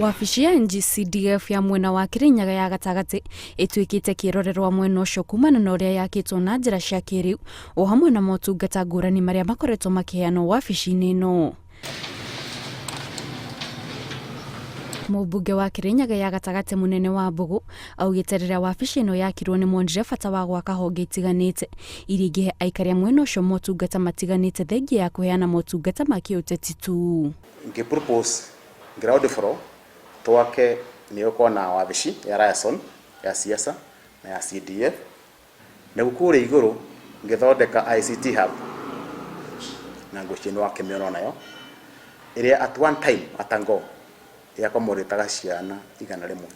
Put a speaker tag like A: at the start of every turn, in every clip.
A: Wabici ya NG-CDF ya mwena wa Kirinyaga ya gatagati ituikite kirorerwa mwena ucio kumana na uria yakitwo na njira cia kĩrĩu o hamwe na motungata ngũrani maria makoretwo makiheanwo wabici-inĩ ĩno. Mũmbunge wa Kirinyaga ya gatagati munene wa Mbugu augite rĩrĩa wabici ĩno yakirwo nĩ monire bata wa gwaka honge itiganĩte iria ingĩhe aikari a mwena ũcio motungata matiganĩte thengia ya kuheana motungata ma kĩũteti tu.
B: Propose ground floor twake nĩ uko na wabici ya liaison ya siasa na ya CDF na gukure iguru ngithondeka ICT hub na ngũcino wake mĩono nayo iria at one time atango yakomoretaga ciana igana rimwe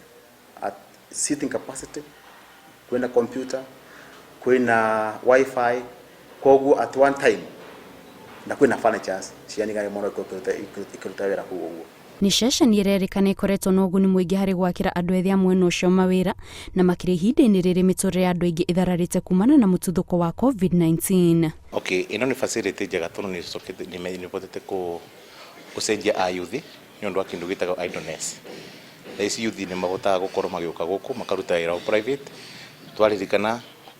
B: at sitting capacity kwina computer kwina wifi koguo at one time na kwina furnitures ciana igana rimwe ikuruta wĩra kũu ũguo.
A: Ni ceceni irerikana ikoretwo na ũguni mũingĩ harĩ gwakĩra andũ ethĩ a mwena ũcio mawĩra na makĩria ihinda-inĩ rĩrĩ mĩtũrĩre ya andũ aingĩ ithararĩte kumana na mũtuthũko wa COVID-19.
C: Okay, ino ni facility njega tondũ nĩ cocokete nĩbotete gũcenjia a youth nĩ ũndũ wa kĩndũ gĩtagwo idleness. Thaici youth nĩ mahotaga gũkorwo magĩũka gũkũ makaruta wĩra wa private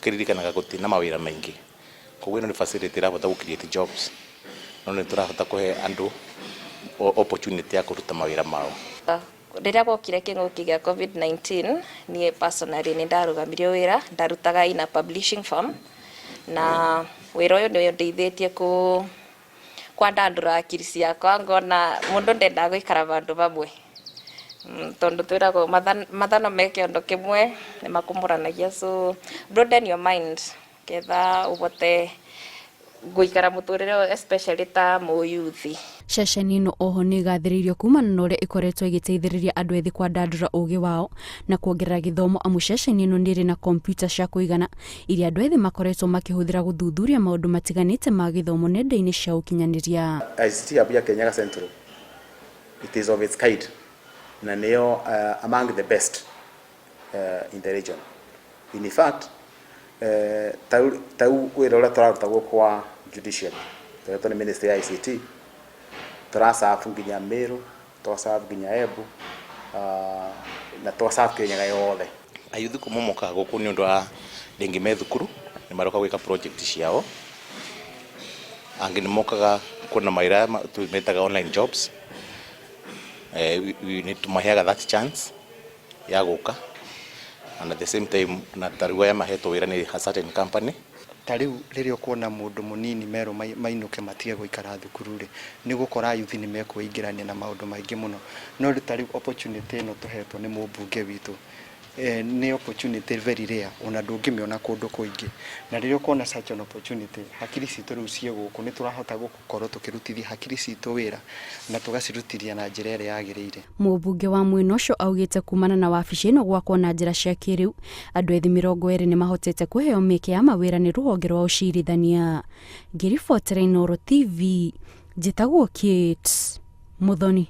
C: kĩririkanaga gũtirĩ na mawĩra maingĩ. Koguo ino ni facility ĩrahota gũ create jobs no nĩ tũrahota kũhe andũ opportunity ya kuruta mawira mao.
D: Rĩrĩa gokire kĩng'ũki gĩa COVID-19 niĩ personally nĩ ndarũgamirie wĩra ndarutaga ina publishing firm na wĩra ũyũ nĩ ndeithĩtie kwandandũra akiri ciakwa ngona mũndũ ndendaga gũikara bandũ bamwe tondũ twĩragwo mathano me kĩondo kĩmwe nĩ makumũranagia, so broaden your mind ketha ũbote guikara mũtũrĩre especially ta mũyuthi.
A: Ceceni ĩno oho nĩ igathĩrĩirio kumana na ũrĩa ĩkoretwo ĩgĩteithĩrĩria andũ ethĩ kwandandũra ũgĩ wao na kuongerera gĩthomo amu ceceni ĩno nĩ ĩrĩ na kompiuta cia kũigana iria andũ ethĩ makoretwo makĩhũthĩra gũthuthuria maũndũ matiganĩte ma gĩthomo nenda-inĩ cia ũkinyanĩria.
B: ICT hub ya Kirinyaga Central, it is of its kind na nĩyo among the best in the region. In fact, tau wĩra ũrĩa tũraruta gũkũ kwa judiciary tũretwo nĩ ministry ya ICT tũrasabu nginya Meru, tũrasabu nginya Embu na tũrasabu Kirinyaga yothe.
C: Ayuthi kumomoka gũkũ nĩ ũndũ wa rĩngĩ me thukuru nĩ maroka gwĩka project ciao, angĩ nĩ mokaga kuona mawĩra metaga online jobs, we need to maheaga that chance ya gũka and at the same time na tarua ya mahetwo wĩra nĩ a certain company.
E: Tariu rĩrĩa kuona mũndũ mũnini mero mainũke matige gũikara thukuru rĩ nĩ gũkora yuthi nĩ mekũingĩrania na maũndũ maingĩ mũno, no tariu opportunity ĩno tũhetwo nĩ mũmbunge witũ nĩ opportunity very rare ona ndũngĩmĩona kũndũ kũingĩ, na rĩrĩa kuona such an opportunity hakiri citũ rĩu ciĩ gũkũ nĩ tũrahota gũkorwo tũkĩrutithia hakiri citũ wĩra na tũgacirutithia na njĩra ĩrĩa yagĩrĩire.
A: Mũmbunge wa mwena ũcio augĩte kumana na wabici ĩno gwakwo na njĩra cia kĩrĩu andũ ethĩ 20 nĩ mahotete kũheo mĩeke ya mawĩra nĩ rũhonge rwa ũcirithania. Ngĩribotera Inooro TV njĩtagwo Kate Muthoni.